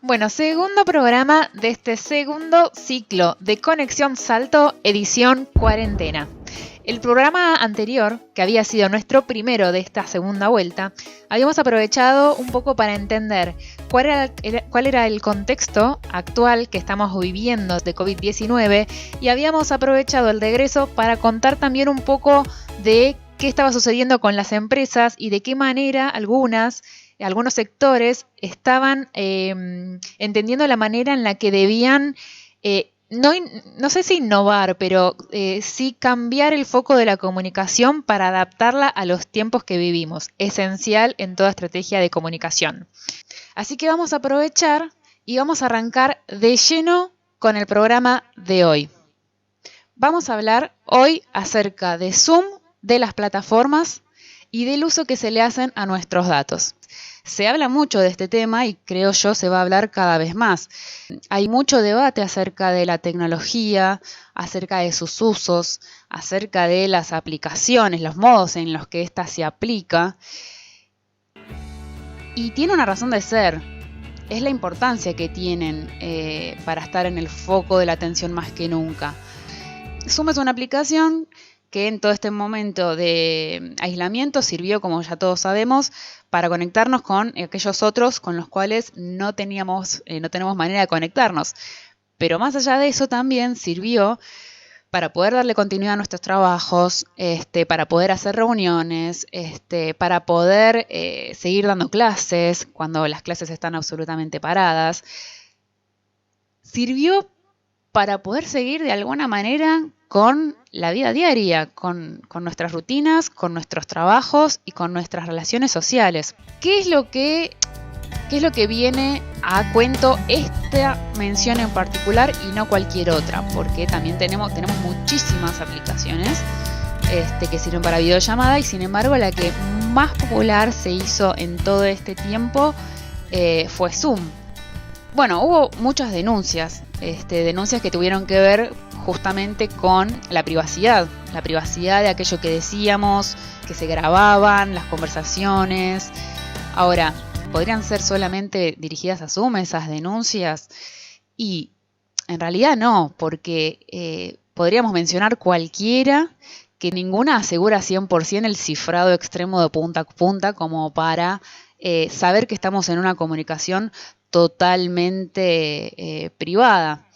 Bueno, segundo programa de este segundo ciclo de Conexión Salto, edición cuarentena. El programa anterior, que había sido nuestro primero de esta segunda vuelta, habíamos aprovechado un poco para entender cuál era el contexto actual que estamos viviendo de COVID-19 y habíamos aprovechado el regreso para contar también un poco de qué estaba sucediendo con las empresas y de qué manera algunos sectores estaban entendiendo la manera en la que debían, no sé si innovar, pero sí cambiar el foco de la comunicación para adaptarla a los tiempos que vivimos, esencial en toda estrategia de comunicación. Así que vamos a aprovechar y vamos a arrancar de lleno con el programa de hoy. Vamos a hablar hoy acerca de Zoom, de las plataformas y del uso que se le hacen a nuestros datos. Se habla mucho de este tema y creo yo se va a hablar cada vez más. Hay mucho debate acerca de la tecnología, acerca de sus usos, acerca de las aplicaciones, los modos en los que ésta se aplica. Y tiene una razón de ser. Es la importancia que tienen para estar en el foco de la atención más que nunca. Zoom es una aplicación que en todo este momento de aislamiento sirvió, como ya todos sabemos, para conectarnos con aquellos otros con los cuales no tenemos manera de conectarnos. Pero más allá de eso también sirvió para poder darle continuidad a nuestros trabajos, para poder hacer reuniones, para poder seguir dando clases cuando las clases están absolutamente paradas. Sirvió para poder seguir de alguna manera con la vida diaria, con nuestras rutinas, con nuestros trabajos y con nuestras relaciones sociales. ¿Qué es lo que viene a cuento esta mención en particular y no cualquier otra? Porque también tenemos muchísimas aplicaciones que sirven para videollamada y sin embargo la que más popular se hizo en todo este tiempo fue Zoom. Bueno, hubo muchas denuncias que tuvieron que ver justamente con la privacidad de aquello que decíamos, que se grababan, las conversaciones. Ahora, ¿podrían ser solamente dirigidas a Zoom esas denuncias? Y en realidad no, porque podríamos mencionar cualquiera, que ninguna asegura 100% el cifrado extremo de punta a punta como para saber que estamos en una comunicación totalmente privada.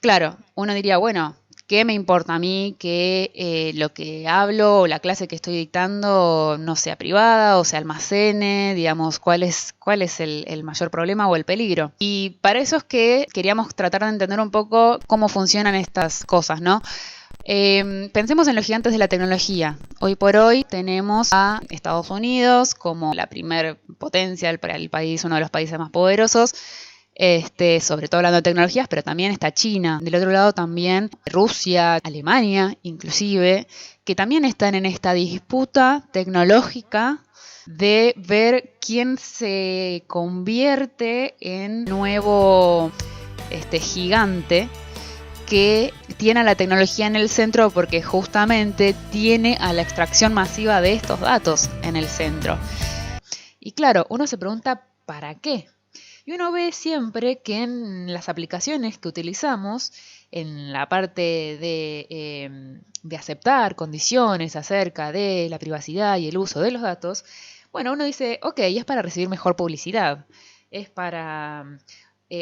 Claro, uno diría, bueno, ¿qué me importa a mí que lo que hablo o la clase que estoy dictando no sea privada o se almacene? Digamos, ¿cuál es el mayor problema o el peligro? Y para eso es que queríamos tratar de entender un poco cómo funcionan estas cosas, ¿no? Pensemos en los gigantes de la tecnología. Hoy por hoy tenemos a Estados Unidos como la primer potencia, el país, uno de los países más poderosos, sobre todo hablando de tecnologías, pero también está China. Del otro lado también Rusia, Alemania, inclusive, que también están en esta disputa tecnológica de ver quién se convierte en nuevo gigante que tiene a la tecnología en el centro, porque justamente tiene a la extracción masiva de estos datos en el centro. Y claro, uno se pregunta ¿para qué? Y uno ve siempre que en las aplicaciones que utilizamos, en la parte de aceptar condiciones acerca de la privacidad y el uso de los datos, bueno, uno dice, ok, es para recibir mejor publicidad, es para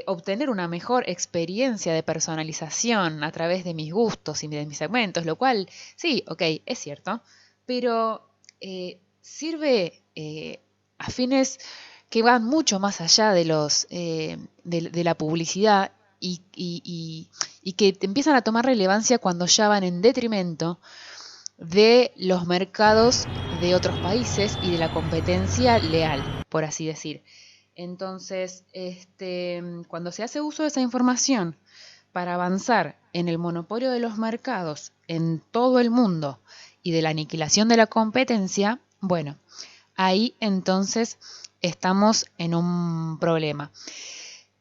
obtener una mejor experiencia de personalización a través de mis gustos y de mis segmentos, lo cual, sí, ok, es cierto, pero sirve a fines que van mucho más allá de la publicidad y que empiezan a tomar relevancia cuando ya van en detrimento de los mercados de otros países y de la competencia leal, por así decir. Entonces, cuando se hace uso de esa información para avanzar en el monopolio de los mercados en todo el mundo y de la aniquilación de la competencia, bueno, ahí entonces estamos en un problema.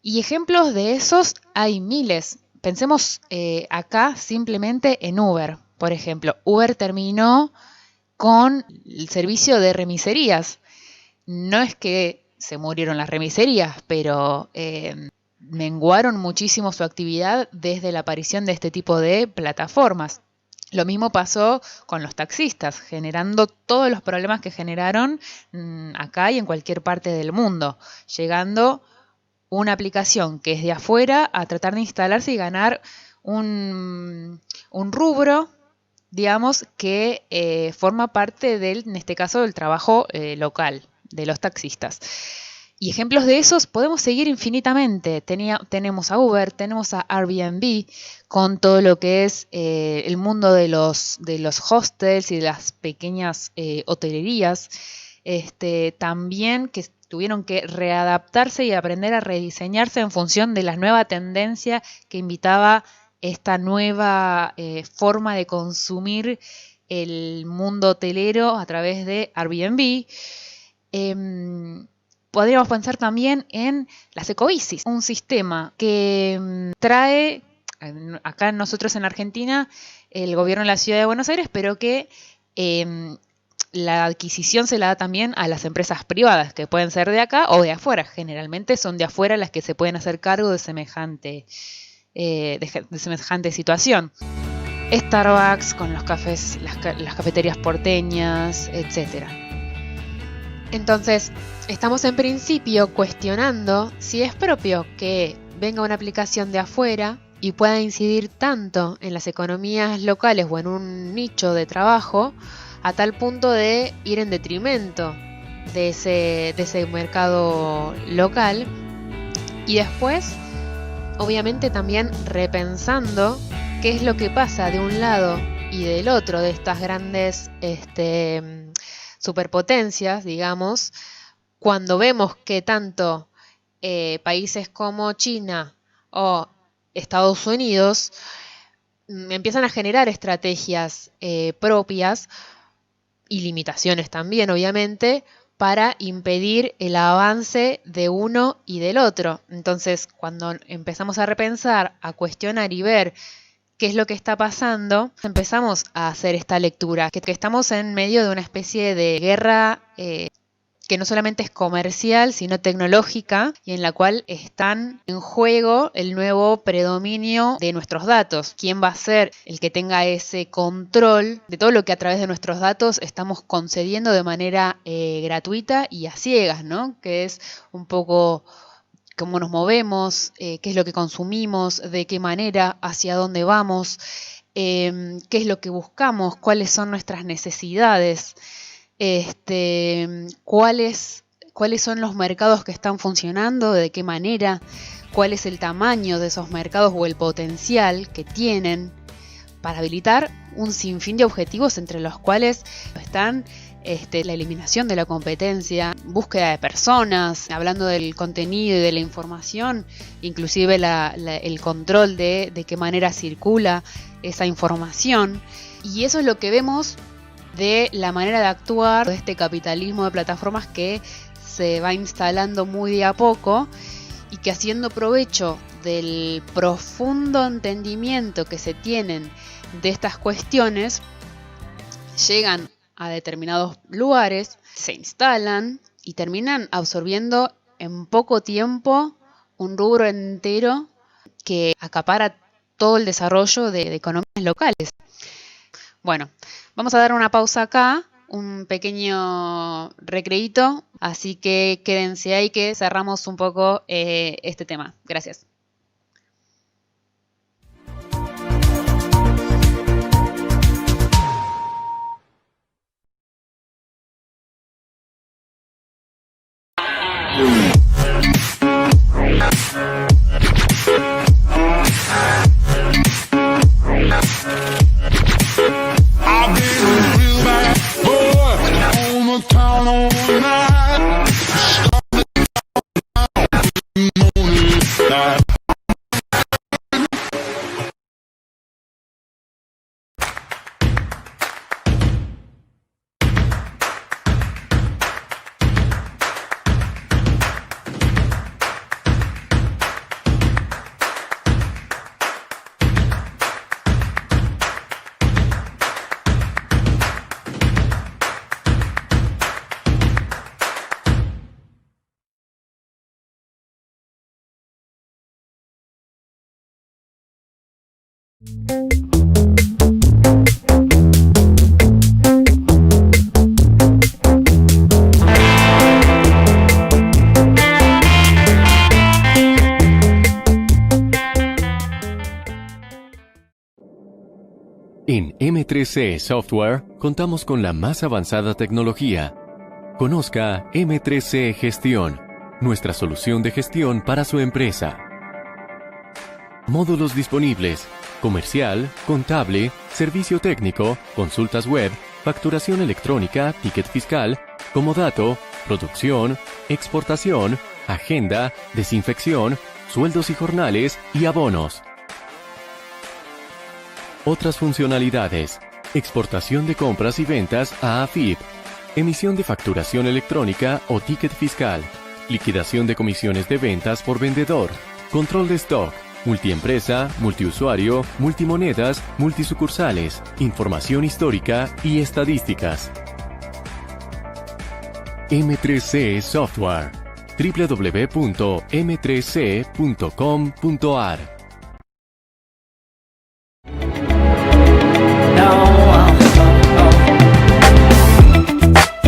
Y ejemplos de esos hay miles. Pensemos acá simplemente en Uber, por ejemplo. Uber terminó con el servicio de remiserías. No es que se murieron las remiserías, pero menguaron muchísimo su actividad desde la aparición de este tipo de plataformas. Lo mismo pasó con los taxistas, generando todos los problemas que generaron acá y en cualquier parte del mundo, llegando una aplicación que es de afuera a tratar de instalarse y ganar un rubro, digamos, que forma parte del, en este caso, del trabajo local de los taxistas. Y ejemplos de esos podemos seguir infinitamente. Tenemos a Uber, tenemos a Airbnb, con todo lo que es el mundo de los hostels y de las pequeñas hotelerías. También que tuvieron que readaptarse y aprender a rediseñarse en función de la nueva tendencia que invitaba esta nueva forma de consumir el mundo hotelero a través de Airbnb. Podríamos pensar también en las ecobicis, un sistema que trae, acá nosotros en Argentina, el gobierno de la Ciudad de Buenos Aires, pero que la adquisición se la da también a las empresas privadas, que pueden ser de acá o de afuera. Generalmente son de afuera las que se pueden hacer cargo de semejante situación. Starbucks con los cafés, las cafeterías porteñas, etcétera. Entonces, estamos en principio cuestionando si es propio que venga una aplicación de afuera y pueda incidir tanto en las economías locales o en un nicho de trabajo a tal punto de ir en detrimento de ese mercado local. Y después, obviamente también repensando qué es lo que pasa de un lado y del otro de estas grandes superpotencias, digamos, cuando vemos que tanto países como China o Estados Unidos empiezan a generar estrategias propias y limitaciones también, obviamente, para impedir el avance de uno y del otro. Entonces, cuando empezamos a repensar, a cuestionar y ver qué es lo que está pasando, empezamos a hacer esta lectura, que estamos en medio de una especie de guerra que no solamente es comercial, sino tecnológica, y en la cual están en juego el nuevo predominio de nuestros datos. ¿Quién va a ser el que tenga ese control de todo lo que a través de nuestros datos estamos concediendo de manera gratuita y a ciegas, ¿no? Que es un poco cómo nos movemos, qué es lo que consumimos, de qué manera, hacia dónde vamos, qué es lo que buscamos, cuáles son nuestras necesidades, cuáles son los mercados que están funcionando, de qué manera, cuál es el tamaño de esos mercados o el potencial que tienen para habilitar un sinfín de objetivos, entre los cuales están la eliminación de la competencia, búsqueda de personas, hablando del contenido y de la información, inclusive el control de qué manera circula esa información. Y eso es lo que vemos de la manera de actuar de este capitalismo de plataformas que se va instalando muy de a poco y que, haciendo provecho del profundo entendimiento que se tienen de estas cuestiones, llegan a determinados lugares, se instalan y terminan absorbiendo en poco tiempo un rubro entero que acapara todo el desarrollo de economías locales. Bueno, vamos a dar una pausa acá, un pequeño recreíto, así que quédense ahí que cerramos un poco este tema. Gracias. En M3C Software contamos con la más avanzada tecnología. Conozca M3C Gestión, nuestra solución de gestión para su empresa. Módulos disponibles: comercial, contable, servicio técnico, consultas web, facturación electrónica, ticket fiscal, comodato, producción, exportación, agenda, desinfección, sueldos y jornales y abonos. Otras funcionalidades: exportación de compras y ventas a AFIP, emisión de facturación electrónica o ticket fiscal, liquidación de comisiones de ventas por vendedor, control de stock, multiempresa, multiusuario, multimonedas, multisucursales, información histórica y estadísticas. M3C Software. www.m3c.com.ar.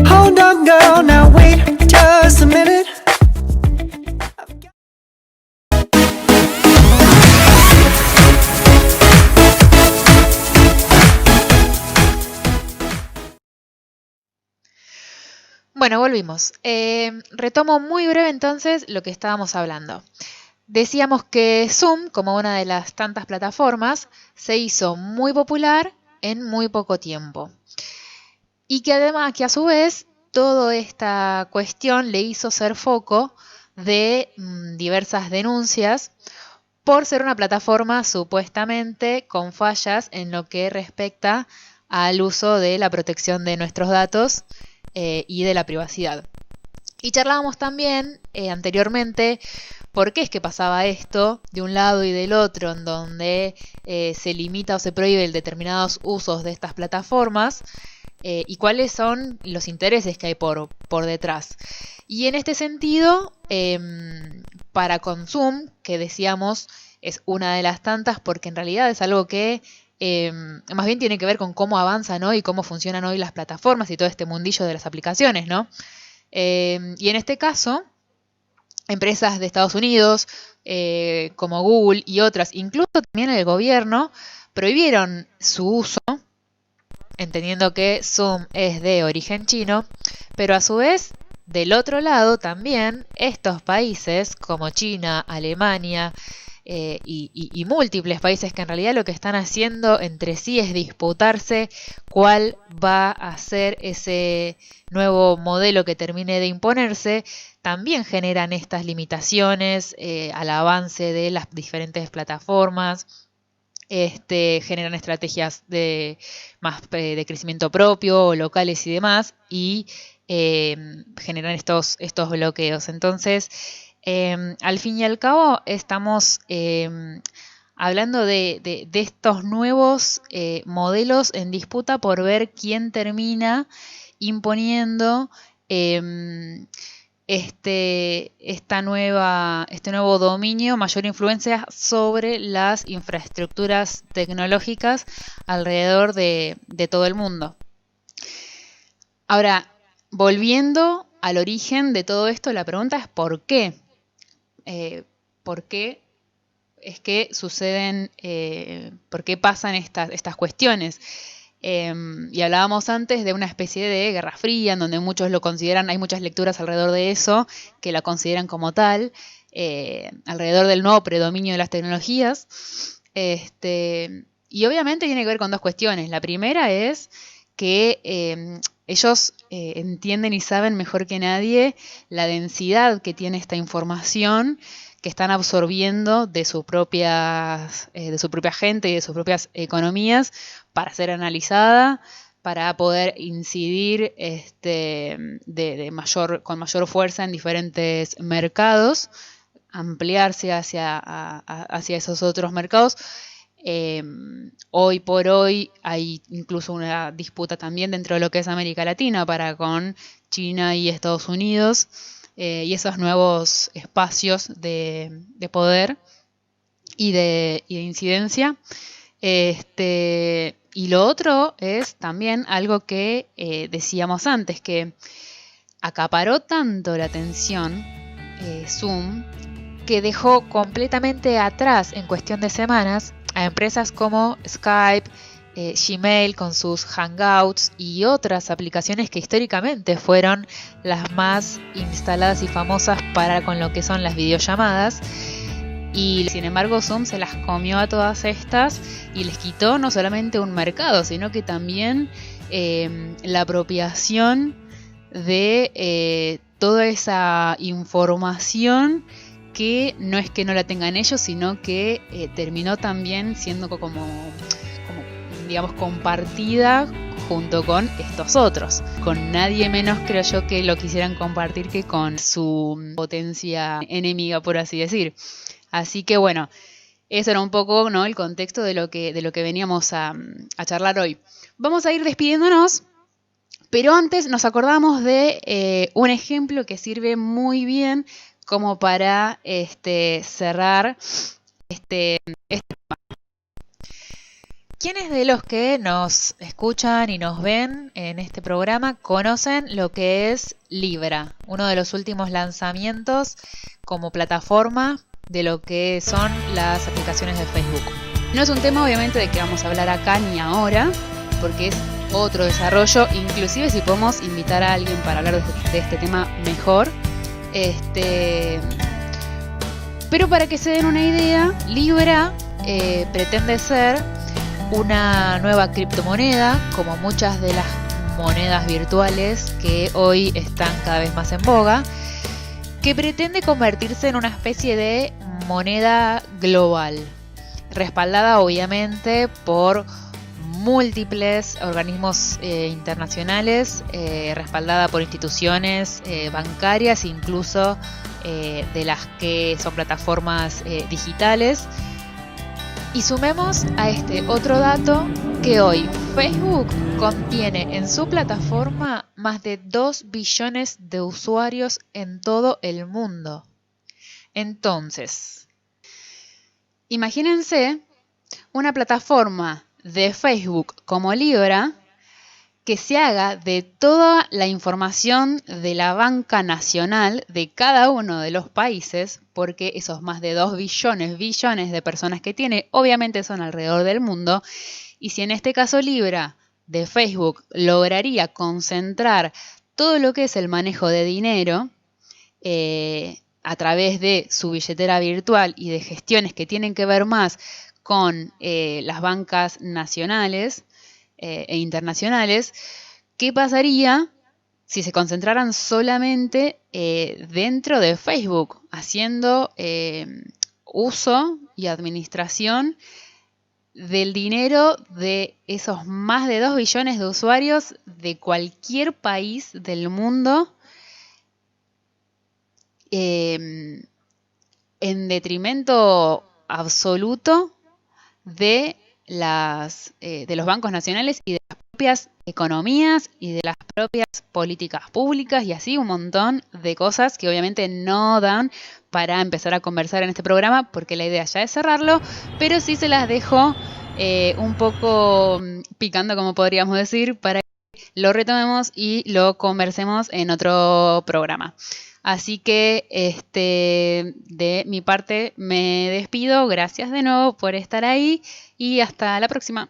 Hold on, girl, now wait just a minute. Bueno, volvimos. Retomo muy breve entonces lo que estábamos hablando. Decíamos que Zoom, como una de las tantas plataformas, se hizo muy popular en muy poco tiempo. Y que además, que a su vez, toda esta cuestión le hizo ser foco de diversas denuncias por ser una plataforma supuestamente con fallas en lo que respecta al uso de la protección de nuestros datos y de la privacidad. Y charlábamos también anteriormente por qué es que pasaba esto de un lado y del otro, en donde se limita o se prohíbe determinados usos de estas plataformas y cuáles son los intereses que hay por detrás. Y en este sentido, para Zoom, que decíamos es una de las tantas, porque en realidad es algo que más bien tiene que ver con cómo avanzan hoy y cómo funcionan hoy las plataformas y todo este mundillo de las aplicaciones, ¿no? Y en este caso, empresas de Estados Unidos, como Google y otras, incluso también el gobierno, prohibieron su uso, entendiendo que Zoom es de origen chino, pero a su vez, del otro lado también, estos países como China, Alemania y múltiples países que en realidad lo que están haciendo entre sí es disputarse cuál va a ser ese nuevo modelo que termine de imponerse, también generan estas limitaciones al avance de las diferentes plataformas. Generan estrategias más de crecimiento propio, locales y demás, y generan estos bloqueos. Entonces, al fin y al cabo, estamos hablando de estos nuevos modelos en disputa por ver quién termina imponiendo este nuevo dominio, mayor influencia sobre las infraestructuras tecnológicas alrededor de todo el mundo. Ahora, volviendo al origen de todo esto, la pregunta es ¿por qué? ¿Por qué es que suceden, por qué pasan estas cuestiones? Y hablábamos antes de una especie de guerra fría, en donde muchos lo consideran, hay muchas lecturas alrededor de eso, que la consideran como tal, alrededor del nuevo predominio de las tecnologías. Y obviamente tiene que ver con dos cuestiones. La primera es que ellos entienden y saben mejor que nadie la densidad que tiene esta información que están absorbiendo de su propia gente y de sus propias economías para ser analizada, para poder incidir con mayor fuerza en diferentes mercados, ampliarse hacia esos otros mercados. Hoy por hoy hay incluso una disputa también dentro de lo que es América Latina con China y Estados Unidos, y esos nuevos espacios de poder y de incidencia. Y lo otro es también algo que decíamos antes, que acaparó tanto la atención Zoom, que dejó completamente atrás en cuestión de semanas a empresas como Skype, Gmail con sus Hangouts y otras aplicaciones que históricamente fueron las más instaladas y famosas para con lo que son las videollamadas. Y sin embargo Zoom se las comió a todas estas y les quitó no solamente un mercado, sino que también la apropiación de toda esa información que no es que no la tengan ellos, sino que terminó también siendo como digamos, compartida junto con estos otros. Con nadie menos creo yo que lo quisieran compartir que con su potencia enemiga, por así decir. Así que bueno, eso era un poco, ¿no?, el contexto de lo que veníamos a charlar hoy. Vamos a ir despidiéndonos, pero antes nos acordamos de un ejemplo que sirve muy bien como para cerrar este ¿Quiénes de los que nos escuchan y nos ven en este programa conocen lo que es Libra, uno de los últimos lanzamientos como plataforma de lo que son las aplicaciones de Facebook? No es un tema obviamente de que vamos a hablar acá ni ahora, porque es otro desarrollo, inclusive si podemos invitar a alguien para hablar de este tema mejor. Pero para que se den una idea, Libra pretende ser una nueva criptomoneda, como muchas de las monedas virtuales que hoy están cada vez más en boga, que pretende convertirse en una especie de moneda global, respaldada obviamente por múltiples organismos internacionales, respaldada por instituciones bancarias, incluso de las que son plataformas digitales. Y sumemos a este otro dato que hoy Facebook contiene en su plataforma más de 2 billones de usuarios en todo el mundo. Entonces, imagínense una plataforma de Facebook como Libra que se haga de toda la información de la banca nacional de cada uno de los países, porque esos más de 2 billones de personas que tiene, obviamente son alrededor del mundo, y si en este caso Libra de Facebook lograría concentrar todo lo que es el manejo de dinero a través de su billetera virtual y de gestiones que tienen que ver más con las bancas nacionales e internacionales, ¿qué pasaría si se concentraran solamente dentro de Facebook, haciendo uso y administración del dinero de esos más de 2 billones de usuarios de cualquier país del mundo, en detrimento absoluto de los bancos nacionales y de las propias economías y de las propias políticas públicas y así un montón de cosas que obviamente no dan para empezar a conversar en este programa porque la idea ya es cerrarlo, pero sí se las dejo un poco picando, como podríamos decir, para que lo retomemos y lo conversemos en otro programa. Así que de mi parte me despido, gracias de nuevo por estar ahí y hasta la próxima.